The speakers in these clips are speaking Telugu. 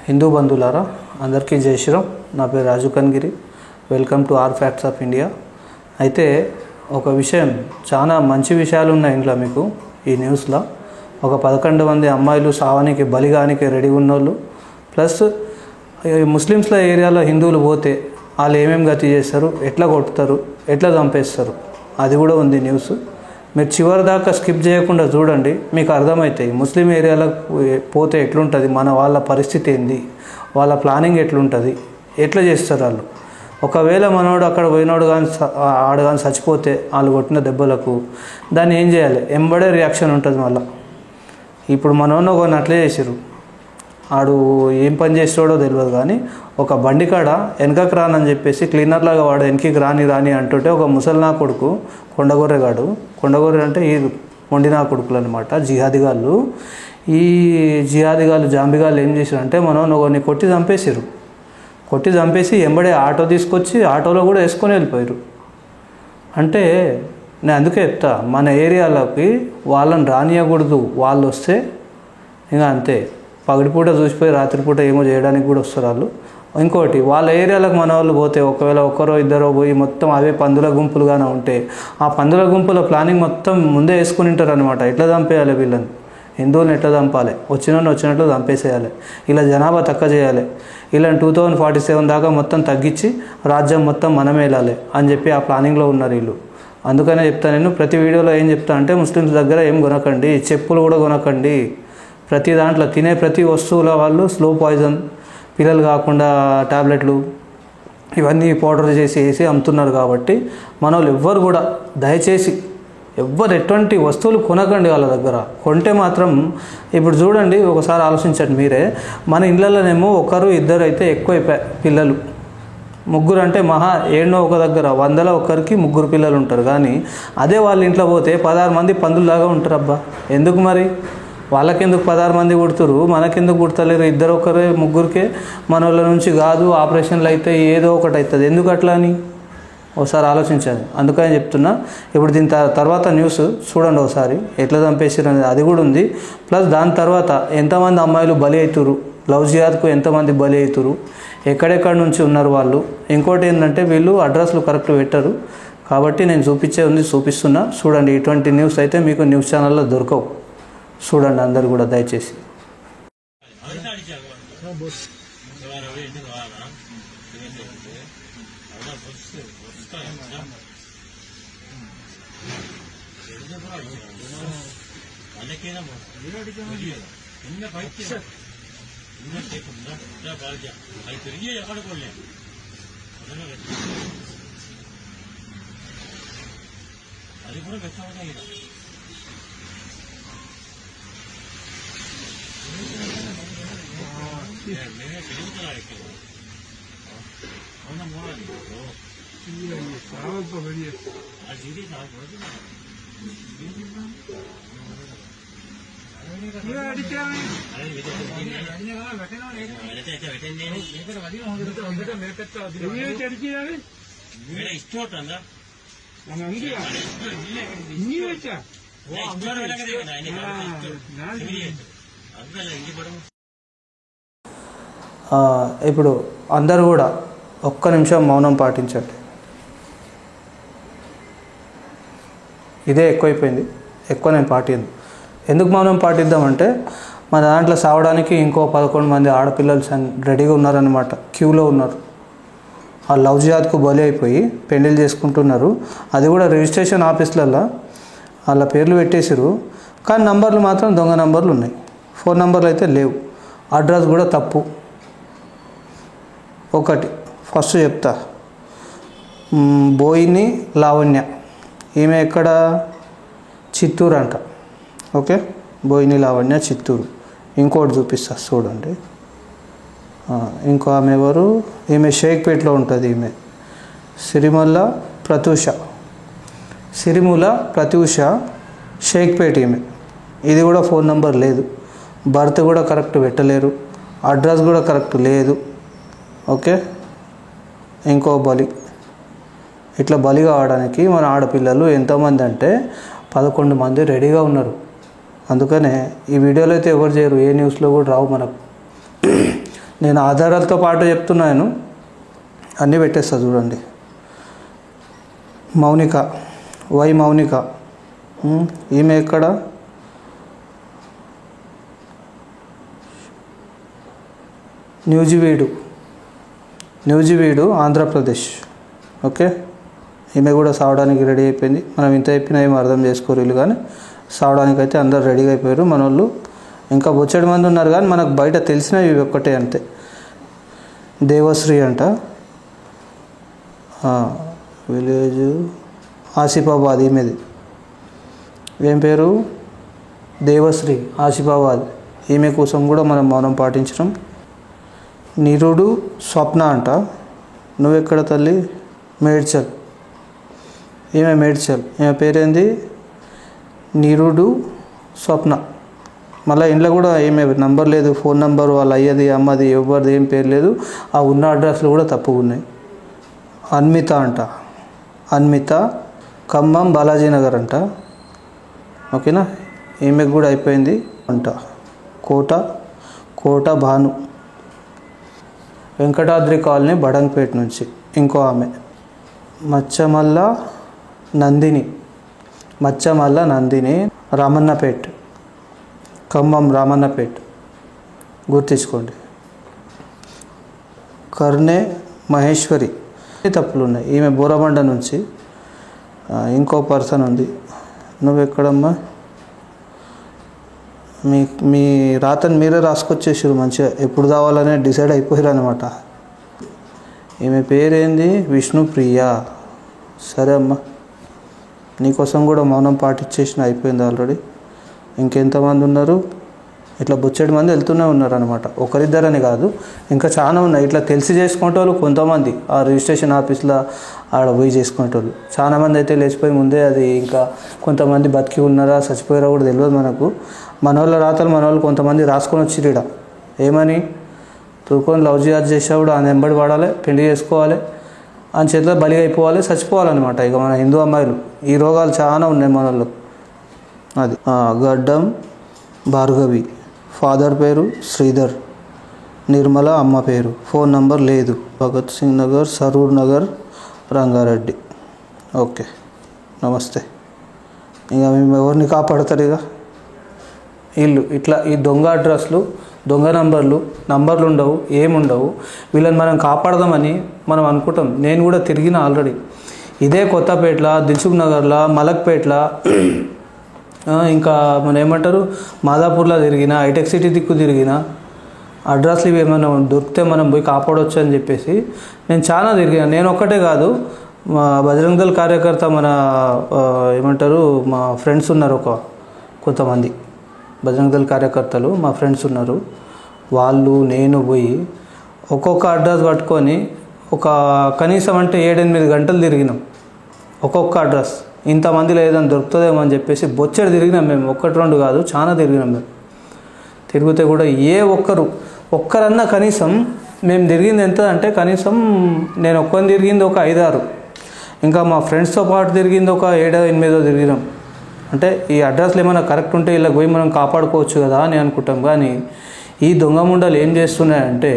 హిందూ బంధువులారా అందరికీ జై శ్రీరామ్. నా పేరు Raju Kangiri. Welcome to our facts of India. అయితే ఒక విషయం, చాలా మంచి విషయాలు ఉన్నాయి ఇంట్లో మీకు ఈ న్యూస్లో. ఒక 11 మంది అమ్మాయిలు సావానికి బలిగానికి రెడీ ఉన్నోళ్ళు, ప్లస్ ముస్లిమ్స్ల ఏరియాలో హిందువులు పోతే వాళ్ళు ఏమేమి గతి చేస్తారు, ఎట్లా కొట్టుతారు, ఎట్లా చంపేస్తారు, అది కూడా ఉంది న్యూస్. మీరు చివరి దాకా స్కిప్ చేయకుండా చూడండి, మీకు అర్థమవుతాయి ముస్లిం ఏరియాలకు పోతే ఎట్లుంటుంది, మన వాళ్ళ పరిస్థితి ఏంది, వాళ్ళ ప్లానింగ్ ఎట్లుంటుంది, ఎట్లా చేస్తారు వాళ్ళు. ఒకవేళ మనోడు అక్కడ పోయినోడు కానీ ఆడు కానీ చచ్చిపోతే వాళ్ళు కొట్టిన దెబ్బలకు దాన్ని ఏం చేయాలి, ఎంబడే రియాక్షన్ ఉంటుంది మళ్ళీ. ఇప్పుడు మనోన్న కొన్ని అట్లే చేసారు, ఆడు ఏం పని చేస్తాడో తెలియదు కానీ ఒక బండి కాడ వెనకకి రానని చెప్పేసి క్లీనర్లాగా వాడు వెనకకి రాని అంటుంటే ఒక ముసలినా కొడుకు కొండగొర్రె అంటే ఈ మొండినా కొడుకులు అనమాట, జిహాదిగాళ్ళు. ఈ జిహాదిగాళ్ళు జాంబిగాళ్ళు ఏం చేశారంటే మనం కొన్ని కొట్టి చంపేసి ఎంబడే ఆటో తీసుకొచ్చి ఆటోలో కూడా వేసుకొని వెళ్ళిపోయారు. అంటే నేను అందుకే చెప్తా, మన ఏరియాలోకి వాళ్ళని రానియకూడదు. వాళ్ళు వస్తే ఇంకా అంతే, పగటిపూట చూసిపోయి రాత్రిపూట ఏమో చేయడానికి కూడా వస్తారు వాళ్ళు. ఇంకోటి, వాళ్ళ ఏరియాలకు మన వాళ్ళు పోతే ఒకవేళ ఒకరో ఇద్దరో పోయి మొత్తం అవే పందుల గుంపులుగానే ఉంటే ఆ పందుల గుంపుల ప్లానింగ్ మొత్తం ముందే వేసుకుని ఉంటారు అనమాట. ఎట్లా చంపేయాలి వీళ్ళని, హిందువులను ఎట్లా చంపాలి, వచ్చినట్లు చంపేసేయాలి, ఇలా జనాభా తక్కువ చేయాలి, ఇలా 2047 దాకా మొత్తం తగ్గించి రాజ్యం మొత్తం మనమే వెళ్ళాలి అని చెప్పి ఆ ప్లానింగ్లో ఉన్నారు వీళ్ళు. అందుకనే చెప్తాను నేను ప్రతి వీడియోలో ఏం చెప్తా అంటే, ముస్లిమ్స్ దగ్గర ఏం కొనకండి, చెప్పులు కూడా కొనకండి. ప్రతి దాంట్లో తినే ప్రతి వస్తువుల వాళ్ళు స్లో పాయిజన్, పిల్లలు కాకుండా టాబ్లెట్లు ఇవన్నీ పౌడర్ చేసి వేసి అమ్ముతున్నారు. కాబట్టి మన వాళ్ళు ఎవ్వరు కూడా దయచేసి ఎటువంటి వస్తువులు కొనకండి వాళ్ళ దగ్గర. కొంటే మాత్రం ఇప్పుడు చూడండి, ఒకసారి ఆలోచించండి మీరే. మన ఇళ్ళలోనేమో ఒకరు ఇద్దరు అయితే ఎక్కువైపోయాయి పిల్లలు, ముగ్గురు అంటే మహా ఏడో ఒక దగ్గర 100లో ఒకరికి 3 పిల్లలు ఉంటారు. కానీ అదే వాళ్ళ ఇంట్లో పోతే 16 మంది పందుల్లాగా ఉంటారు. అబ్బా ఎందుకు మరి, వాళ్ళకెందుకు 16 మంది కుడుతురు, మనకెందుకు కుడతలేరు? ఇద్దరు ఒకరే ముగ్గురికే మన వాళ్ళ నుంచి కాదు, ఆపరేషన్లు అయితే ఏదో ఒకటి అవుతుంది, ఎందుకు అట్లా అని ఒకసారి ఆలోచించాలి. అందుకని చెప్తున్నా. ఇప్పుడు దీని తర్వాత న్యూస్ చూడండి ఒకసారి, ఎట్లా చంపేసారు అనేది అది కూడా ఉంది. ప్లస్ దాని తర్వాత ఎంతమంది అమ్మాయిలు బలి అవుతురు, లవ్ జిహాద్కు ఎంతమంది బలి అవుతురు, ఎక్కడెక్కడి నుంచి ఉన్నారు వాళ్ళు. ఇంకోటి ఏంటంటే వీళ్ళు అడ్రస్లు కరెక్ట్ పెట్టరు. కాబట్టి నేను చూపిస్తున్నా చూడండి. ఇటువంటి న్యూస్ అయితే మీకు న్యూస్ ఛానల్లో దొరకవు. చూడండి అందరు కూడా దయచేసి. అది కూడా పెట్టాలి. ఇప్పుడు అందరూ కూడా ఒక్క నిమిషం మౌనం పాటించండి. ఇదే ఎక్కువైపోయింది, ఎక్కువ నేను పాటిద్దాం. ఎందుకు మౌనం పాటిద్దామంటే, మన దాంట్లో సావడానికి ఇంకో 11 మంది ఆడపిల్లలు రెడీగా ఉన్నారనమాట, క్యూలో ఉన్నారు. ఆ లవ్ జిహాద్కు బలి అయిపోయి పెళ్ళిళ్ళు చేసుకుంటున్నారు. అది కూడా రిజిస్ట్రేషన్ ఆఫీసులలో వాళ్ళ పేర్లు పెట్టేసారు. కానీ నంబర్లు మాత్రం దొంగ నంబర్లు ఉన్నాయి, ఫోన్ నంబర్లు అయితే లేవు, అడ్రస్ కూడా తప్పు. ఒకటి ఫస్ట్ చెప్తా, బోయిని లావణ్య, ఈమె ఎక్కడ, చిత్తూరు అంట. ఓకే, బోయిని లావణ్య చిత్తూరు. ఇంకోటి చూపిస్తా చూడండి. ఇంకో ఆమె ఎవరు, ఈమె షేక్పేట్లో ఉంటుంది. ఈమె సిరిముల ప్రత్యూష షేక్పేట్ ఈమె. ఇది కూడా ఫోన్ నెంబర్ లేదు, బర్త్ కూడా కరెక్ట్ పెట్టలేరు, అడ్రస్ కూడా కరెక్ట్ లేదు. ఓకే, ఇంకో బలి. ఇట్లా బలి కావడానికి మన ఆడపిల్లలు ఎంతోమంది అంటే 11 మంది రెడీగా ఉన్నారు. అందుకనే ఈ వీడియోలో అయితే ఎవరు చేయరు, ఏ న్యూస్లో కూడా రావు మనకు. నేను ఆధారాలతో పాటు చెప్తున్నాను, అన్నీ పెట్టేస్తా చూడండి. మౌనిక, వై మౌనిక, ఈమె ఎక్కడ? న్యూజివీడు ఆంధ్రప్రదేశ్. ఓకే, ఈమె కూడా సావడానికి రెడీ అయిపోయింది. మనం ఇంత చెప్పినా ఏమో అర్థం చేసుకోరు వీళ్ళు, కానీ సావడానికి అయితే అందరు రెడీగా అయిపోయారు మన వాళ్ళు. ఇంకా బొచ్చడి మంది ఉన్నారు, కానీ మనకు బయట తెలిసినవి ఇవి ఒక్కటే అంతే. దేవశ్రీ అంట, విలేజ్ ఆసిఫాబాద్. ఈమెది ఏం పేరు? దేవశ్రీ, ఆసిఫాబాద్. ఈమె కోసం కూడా మనం మౌనం పాటించడం. నిరుడు స్వప్న అంట, నువ్వెక్కడ తల్లి? మేడ్చల్. ఈమె మేడ్చల్. ఈమె పేరేంది? నిరుడు స్వప్న. మళ్ళీ ఇంట్లో కూడా ఏమే నంబర్ లేదు, ఫోన్ నెంబర్ వాళ్ళ అయ్యది అమ్మది ఎవరిది ఏం పేరు లేదు. ఆ ఉన్న అడ్రస్లు కూడా తప్పుగా ఉన్నాయి. అన్మిత అంట, అన్మిత ఖమ్మం బాలాజీనగర్ అంట. ఓకేనా, ఈమెకు కూడా అయిపోయింది అంట. కోట భాను, వెంకటాద్రి కాలనీ బడంగపేట నుంచి ఇంకో ఆమె. మచ్చమల్ల నందిని రామన్నపేట్, ఖమ్మం రామన్నపేట్, గుర్తించుకోండి. కర్ణే మహేశ్వరి, తప్పులు ఉన్నాయి. ఈమె బోరబండ నుంచి. ఇంకో పర్సన్ ఉంది. నువ్వెక్కడమ్మా? మీ రాతను మీరే రాసుకొచ్చేసారు మంచిగా, ఎప్పుడు కావాలనే డిసైడ్ అయిపోయారు అనమాట. ఈమె పేరేంది? విష్ణుప్రియ. సరే అమ్మా, నీకోసం కూడా మౌనం పాటించేసిన అయిపోయింది ఆల్రెడీ. ఇంకెంతమంది ఉన్నారు? ఇట్లా బొచ్చెడు మంది వెళ్తూనే ఉన్నారు అనమాట, ఒకరిద్దరని కాదు, ఇంకా చాలా ఉన్నాయి. ఇట్లా తెలిసి చేసుకునేటోళ్ళు కొంతమంది ఆ రిజిస్ట్రేషన్ ఆఫీస్లో ఆడ పోయి చేసుకునేటోళ్ళు. చాలామంది అయితే లేచిపోయి ముందే అది, ఇంకా కొంతమంది బతికి ఉన్నారా చచ్చిపోయారా కూడా తెలియదు మనకు. మన వాళ్ళ రాతలు మన వాళ్ళు కొంతమంది రాసుకొని వచ్చిర్రు ఈడ. ఏమని? తూర్కొని లవ్ చేసేవాడు ఆ నెంబడి పడాలి, పెళ్లి చేసుకోవాలి, అని చేతిలో బలిగా అయిపోవాలి, చచ్చిపోవాలన్నమాట. ఇక మన హిందూ అమ్మాయిలు ఈ రోగాలు చాలా ఉన్నాయి మన వాళ్ళు. అది గడ్డం భార్గవి, ఫాదర్ పేరు శ్రీధర్, నిర్మల అమ్మ పేరు, ఫోన్ నంబర్ లేదు. భగత్ సింగ్ నగర్, సరూర్ నగర్, రంగారెడ్డి. ఓకే, నమస్తే. ఇక మేము ఎవరిని కాపాడతారు? ఇక వీళ్ళు ఇట్లా ఈ దొంగ అడ్రస్లు, దొంగ నంబర్లు ఉండవు, ఏముండవు. వీళ్ళని మనం కాపాడదామని మనం అనుకుంటాం. నేను కూడా తిరిగిన ఆల్రెడీ ఇదే కొత్తపేటలో, దిల్సుఖ్ నగర్లో, మలక్పేటలో, ఇంకా మనం ఏమంటారు మాదాపూర్లో తిరిగిన, హైటెక్ సిటీ దిక్కు తిరిగిన. అడ్రస్లు ఇవి ఏమైనా దొరికితే మనం పోయి కాపాడవచ్చు అని చెప్పేసి నేను చాలా తిరిగిన. నేను ఒక్కటే కాదు, మా బజరంగ్ దళ్ కార్యకర్త మన ఏమంటారు మా ఫ్రెండ్స్ ఉన్నారు, కొంతమంది బజరంగ్ దళ్ కార్యకర్తలు మా ఫ్రెండ్స్ ఉన్నారు. వాళ్ళు నేను పోయి ఒక్కొక్క అడ్రస్ పట్టుకొని కనీసం అంటే 7-8 గంటలు తిరిగినాం. ఒక్కొక్క అడ్రస్ ఇంతమందిలో ఏదైనా దొరుకుతుందేమో అని చెప్పేసి బొచ్చెడు తిరిగినాం మేము. 1-2 కాదు, చాలా తిరిగినాం మేము. తిరిగితే కూడా ఒక్కరన్నా కనీసం మేము తిరిగింది ఎంత అంటే, కనీసం నేను ఒక్కరిని తిరిగింది ఒక 5-6, ఇంకా మా ఫ్రెండ్స్తో పాటు తిరిగింది ఒక 7-8 తిరిగినాం. అంటే ఈ అడ్రస్లు ఏమైనా కరెక్ట్ ఉంటే వీళ్ళకి పోయి మనం కాపాడుకోవచ్చు కదా అని అనుకుంటాం. కానీ ఈ దొంగ ముండలు ఏం చేస్తున్నాయంటే,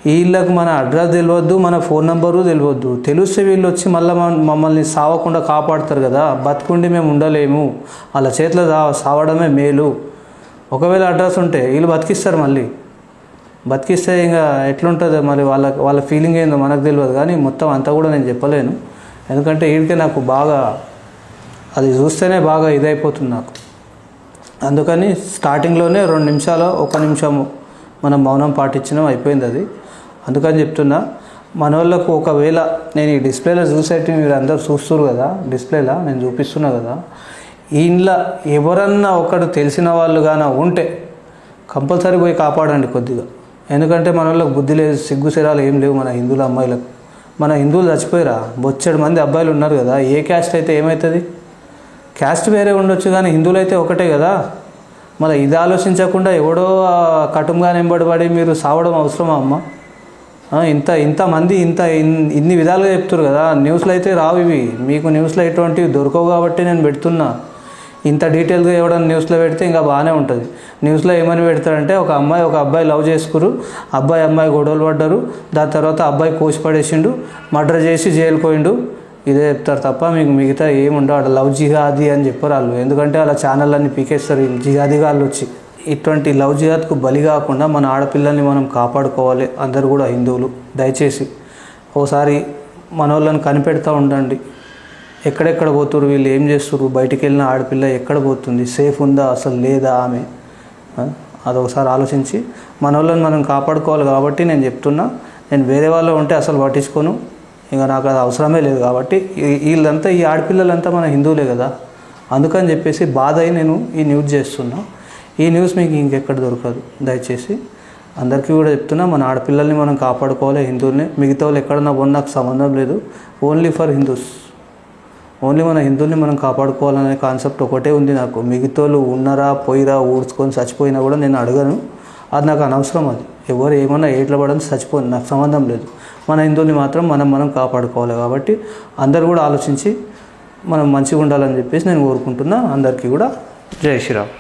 వీళ్ళకి మన అడ్రస్ తెలియవద్దు, మన ఫోన్ నెంబరు తెలియవద్దు. తెలిస్తే వీళ్ళు వచ్చి మళ్ళీ మమ్మల్ని సావకుండా కాపాడుతారు కదా, బతుకుండి మేము ఉండలేము, వాళ్ళ చేతిలో సావడమే మేలు. ఒకవేళ అడ్రస్ ఉంటే వీళ్ళు బతికిస్తారు, మళ్ళీ బతికిస్తే ఇంకా ఎట్లుంటుందో మరి వాళ్ళ ఫీలింగ్ ఏందో మనకు తెలియదు. కానీ మొత్తం అంతా కూడా నేను చెప్పలేను, ఎందుకంటే వీడికే నాకు బాగా అది చూస్తేనే బాగా ఇదైపోతుంది నాకు. అందుకని స్టార్టింగ్లోనే 2 నిమిషాలు 1 నిమిషము మనం మౌనం పాటించడం అయిపోయింది అది. అందుకని చెప్తున్నా, మన వాళ్ళకు ఒకవేళ నేను ఈ డిస్ప్లేలో చూసేటి మీరు అందరూ చూస్తున్నారు కదా, డిస్ప్లేలో నేను చూపిస్తున్నా కదా, ఇంట్లో ఎవరన్నా ఒకడు తెలిసిన వాళ్ళు కానీ ఉంటే కంపల్సరీ పోయి కాపాడండి కొద్దిగా. ఎందుకంటే మన వాళ్ళకి బుద్ధి లేదు, సిగ్గు శరాలు ఏం లేవు మన హిందువుల అమ్మాయిలకు. మన హిందువులు చచ్చిపోయారా, బొచ్చెడు మంది అబ్బాయిలు ఉన్నారు కదా. ఏ క్యాస్ట్ అయితే ఏమవుతుంది, క్యాస్ట్ వేరే ఉండొచ్చు కానీ హిందువులు అయితే ఒకటే కదా. మళ్ళీ ఇది ఆలోచించకుండా ఎవడో కటుముగా నింబడిపడి మీరు సావడం అవసరమా అమ్మ? ఇంతమంది ఇన్ని విధాలుగా చెప్తారు కదా. న్యూస్లో అయితే రావు ఇవి, మీకు న్యూస్లో ఎటువంటివి దొరకవు కాబట్టి నేను పెడుతున్నా. ఇంత డీటెయిల్గా ఎవడన్నా న్యూస్లో పెడితే ఇంకా బాగానే ఉంటుంది. న్యూస్లో ఏమని పెడతారంటే ఒక అబ్బాయి లవ్ చేసుకురు, అమ్మాయి గొడవలు పడ్డారు, దాని తర్వాత అబ్బాయి కోసి పడేసిండు, మర్డర్ చేసి జైలుకి పోయిండు, ఇదే చెప్తారు తప్ప మీకు మిగతా ఏముండవు. అక్కడ లవ్ జిహాదీ అని చెప్పారు వాళ్ళు, ఎందుకంటే వాళ్ళ ఛానళ్ళన్నీ పీకేస్తారు ఈ జిహాదీ వాళ్ళు వచ్చి. ఇటువంటి లవ్ జిహాద్కు బలి కాకుండా మన ఆడపిల్లల్ని మనం కాపాడుకోవాలి. అందరూ కూడా హిందువులు దయచేసి ఓసారి మన వాళ్ళని కనిపెడతా ఉండండి. ఎక్కడెక్కడ పోతురు, వీళ్ళు ఏం చేస్తున్నారు, బయటికి వెళ్ళిన ఆడపిల్ల ఎక్కడ పోతుంది, సేఫ్ ఉందా అసలు లేదా ఆమె, అదొకసారి ఆలోచించి మన వాళ్ళని మనం కాపాడుకోవాలి. కాబట్టి నేను చెప్తున్నా, నేను వేరే వాళ్ళు ఉంటే అసలు పట్టించుకోను, ఇంకా నాకు అది అవసరమే లేదు. కాబట్టి వీళ్ళంతా ఈ ఆడపిల్లలంతా మన హిందువులే కదా, అందుకని చెప్పేసి బాధ అయి నేను ఈ న్యూస్ చేస్తున్నా. ఈ న్యూస్ మీకు ఇంకెక్కడ దొరకదు. దయచేసి అందరికీ కూడా చెప్తున్నా, మన ఆడపిల్లల్ని మనం కాపాడుకోవాలి, హిందువుల్ని. మిగతా వాళ్ళు ఎక్కడన్నా పోనీ నాకు సంబంధం లేదు, ఓన్లీ ఫర్ హిందూస్. ఓన్లీ మన హిందువుల్ని మనం కాపాడుకోవాలనే కాన్సెప్ట్ ఒకటే ఉంది నాకు. మిగతా వాళ్ళు ఉన్నారా పోయిరా ఊడ్చుకొని చచ్చిపోయినా కూడా నేను అడగను, అది నాకు అనవసరం. అది ఎవరు ఏమన్నా ఏట్ల పడని చచ్చిపోయింది, నాకు సంబంధం లేదు. మన హిందువుల్ని మాత్రం మనం కాపాడుకోవాలి. కాబట్టి అందరూ కూడా ఆలోచించి మనం మంచిగా ఉండాలని చెప్పేసి నేను కోరుకుంటున్నా. అందరికీ కూడా జై శ్రీరామ్.